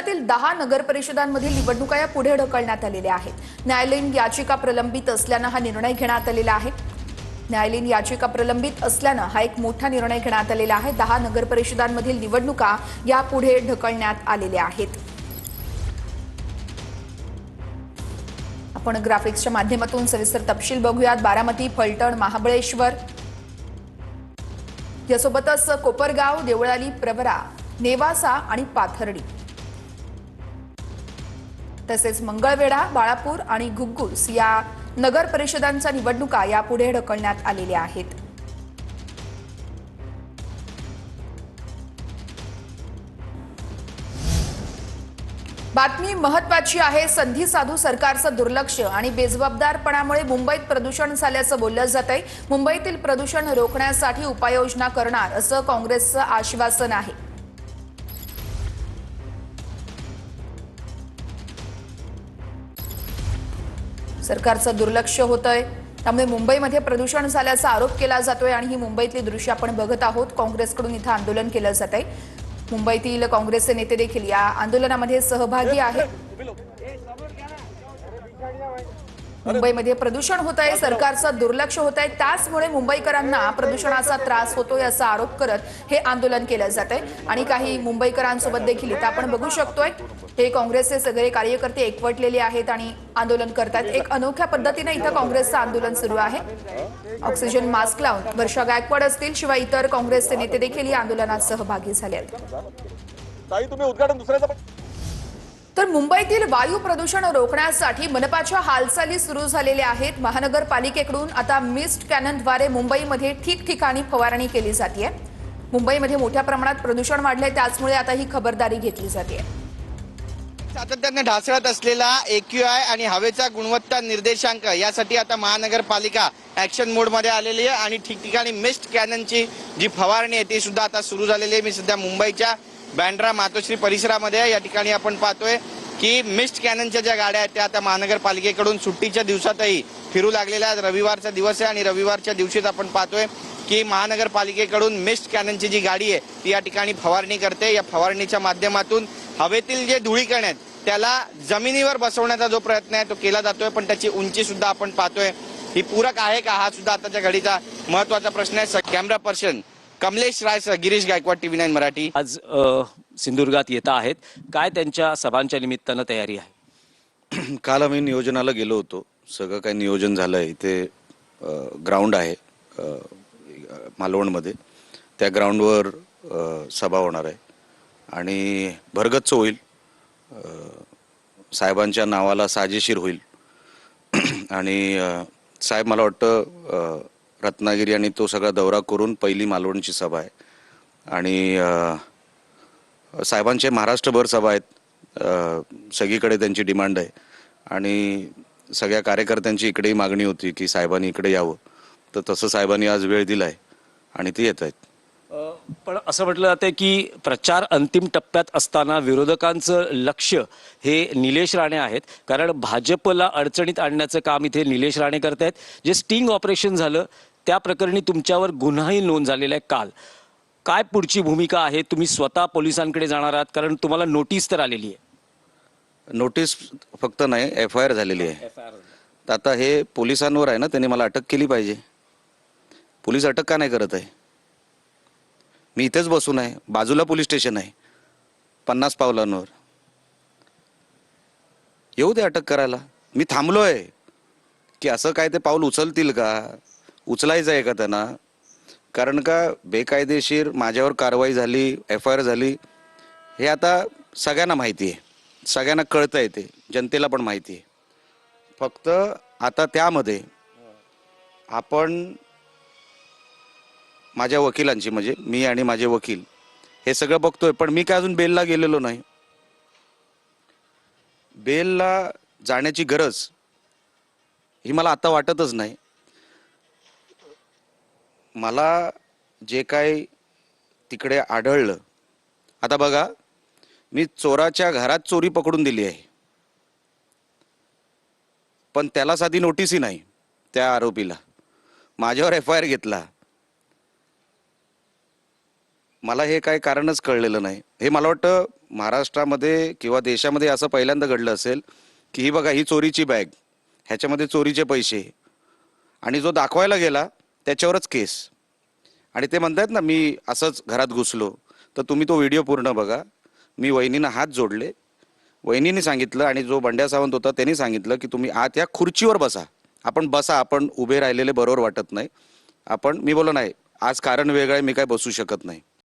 राज्यातील 10 नगरपरिषदांमधील निवडणुका या पुढे ढकलण्यात आलेल्या आहेत। न्यायालयीन याचिका प्रलंबित असल्याने हा निर्णय घेण्यात आलेला आहे। न्यायालयीन याचिका प्रलंबित असल्याने हा एक मोठा निर्णय घेण्यात आलेला आहे। 10 नगरपरिषदांमधील निवडणुका या पुढे ढकलण्यात आलेल्या आहेत। आपण ग्राफिक्सच्या माध्यमातून सविस्तर तपशील बघूयात। बारामती, फलटण, महाबळेश्वर यासोबतच कोपरगाव, देवळाली, प्रवरा, नेवासा आणि पाथर्डी तसेच मंगळवेढा, बाळापूर आणि घुग्गुस या नगर परिषदांच्या निवडणुका यापुढे ढकलण्यात आलेल्या आहेत। बातमी महत्त्वाची आहे। संधी साधू सरकारचं दुर्लक्ष आणि बेजबाबदारपणामुळे मुंबईत प्रदूषण झाल्याचं बोललं जातंय। मुंबईतील प्रदूषण रोखण्यासाठी उपाययोजना करणार असं काँग्रेसचं आश्वासन आहे। सरकारचं दुर्लक्ष होतंय, त्यामुळे मुंबईमध्ये प्रदूषण झाल्याचा आरोप केला जातोय आणि ही मुंबईतली दृश्य आपण बघत आहोत। काँग्रेसकडून इथं आंदोलन केलं जातंय। मुंबईतील काँग्रेसचे नेते देखील या आंदोलनामध्ये सहभागी आहेत। मुंबईमध्ये प्रदूषण होतंय, सरकारचं दुर्लक्ष होतंय, त्याचमुळे मुंबईकरांना प्रदूषणाचा त्रास होतोय असा आरोप करत हे आंदोलन केलं जातंय। आणि काही मुंबईकरांसोबत देखील इथं आपण बघू शकतोय हे काँग्रेसचे सगळे कार्यकर्ते एकवटलेले आहेत आणि आंदोलन करतात। एक अनोख्या पद्धतीने इथं काँग्रेसचं आंदोलन सुरू आहे। ऑक्सिजन मास्क लावून वर्षा गायकवाड असतील शिवाय इतर काँग्रेसचे नेते देखील या आंदोलनात सहभागी झाले आहेत। तर मुंबईतील वायू प्रदूषण रोखण्यासाठी मनपाच्या हालचाली सुरू झालेल्या आहेत। महानगरपालिकेकडून आता मिस्ट कॅननद्वारे मुंबईमध्ये ठिकठिकाणी फवारणी केली जाते। मुंबईमध्ये मोठ्या प्रमाणात प्रदूषण वाढले, त्याचमुळे आता ही खबरदारी घेतली जाते। सातत्याने ढासळत असलेला AQI आणि हवेचा गुणवत्ता निर्देशांक यासाठी आता महानगरपालिका ऍक्शन मोड मध्ये आलेली आहे आणि ठिकठिकाणी मिस्ट कॅननची जी फवारणी आहे ती सुद्धा आता सुरू झालेली आहे। मी सध्या मुंबईच्या बँड्रा मातोश्री परिसरामध्ये या ठिकाणी आपण पाहतोय की मिस्ट कॅननच्या ज्या गाड्या आहेत त्या आता महानगरपालिकेकडून सुट्टीच्या दिवसातही फिरू लागलेल्या आहेत। रविवारचा दिवस आहे आणि रविवारच्या दिवशीच आपण पाहतोय की महानगरपालिकेकडून मिस्ट कॅननची जी गाडी आहे ती या ठिकाणी फवारणी करते। या फवारणीच्या माध्यमातून हवेतील जे धुळीकण आहेत त्याला जमिनीवर बसवण्याचा जो प्रयत्न आहे तो केला जातोय, पण त्याची उंची सुद्धा आपण पाहतोय ही पूरक आहे का, हा सुद्धा आताच्या घडीचा महत्त्वाचा प्रश्न आहे। Camera person Kamlesh Rai, Girish Gaikwad, TV9 Marathi. आज सिंधुदुर्गात येत आहेत, काय त्यांच्या सभांच्या निमित्तानं तयारी आहे? काल आम्ही नियोजनाला गेलो होतो, सगळं काही नियोजन झालंय। इथे ग्राउंड आहे मालवणमध्ये, त्या ग्राउंडवर सभा होणार आहे आणि भरगच्च होईल, साहेबांच्या नावाला साजेशीर होईल आणि साहेब मला वाटतं रत्नागिरी आणि तो सगळा दौरा करून पहिली मालवणची सभा आहे आणि साहेबांचे महाराष्ट्रभर सभा आहेत। सगळीकडे त्यांची डिमांड आहे आणि सगळ्या कार्यकर्त्यांची इकडेही मागणी होती की साहेबांनी इकडे यावं, तर तसं साहेबांनी आज वेळ दिलाय आणि ती येत आहेत। पण असं म्हटलं जातं की प्रचार अंतिम टप्प्यात असताना विरोधकांचं लक्ष हे निलेश राणे आहेत, कारण भाजपला अडचणीत आणण्याचं काम इथे निलेश राणे करतायत। जे स्टिंग ऑपरेशन झालं त्या प्रकरणी तुमच्यावर गुन्हाही नोंद झालेला आहे काल, काय पुढची भूमिका आहे? तुम्ही स्वतः पोलिसांकडे जाणार आहात, कारण तुम्हाला नोटीस तर आलेली आहे? नोटीस फक्त नाही, FIR झालेली आहे। तर आता हे पोलिसांवर आहे ना, त्यांनी मला अटक केली पाहिजे। पोलीस अटक का नाही करत आहे? मी इथेच बसून आहे, बाजूला पोलीस स्टेशन आहे 50 पावलांवर, येऊ दे अटक करायला। मी थांबलोय की असं काय ते पाऊल उचलतील का, उचलायचं आहे का त्यांना? कारण का बेकायदेशीर माझ्यावर कारवाई झाली, FIR झाली, हे आता सगळ्यांना माहिती आहे, सगळ्यांना कळतंय, ते जनतेला पण माहिती आहे। फक्त आता त्यामध्ये आपण माझ्या वकिलांची, म्हणजे मी आणि माझे वकील हे सगळं बघतोय, पण मी काय अजून बेलला गेलेलो नाही। बेलला जाण्याची गरज ही मला आता वाटतच नाही। मला जे काय तिकडे आढळलं, आता बघा, मी चोराच्या घरात चोरी पकडून दिली आहे, पण त्याला साधी नोटीसही नाही, त्या आरोपीला माझ्यावर FIR घेतला। मला हे काय कारणच कळलेलं नाही। हे मला वाटतं महाराष्ट्रामध्ये किंवा देशामध्ये असं पहिल्यांदा घडलं असेल की ही बघा ही चोरीची बॅग, ह्याच्यामध्ये चोरीचे पैसे, आणि जो दाखवायला गेला त्याच्यावरच केस. आणि ते म्हणतायत ना मी असंच घरात घुसलो, तर तुम्ही तो व्हिडिओ पूर्ण बघा. मी वहिनीनं हात जोडले, वहिनीने सांगितलं आणि जो बंड्या सावंत होता त्यांनी सांगितलं की तुम्ही आत या खुर्चीवर बसा. आपण बसा, आपण उभे राहिलेले बरोबर वाटत नाही. मी बोललो नाही, आज कारण वेगळं आहे, मी काय बसू शकत नाही.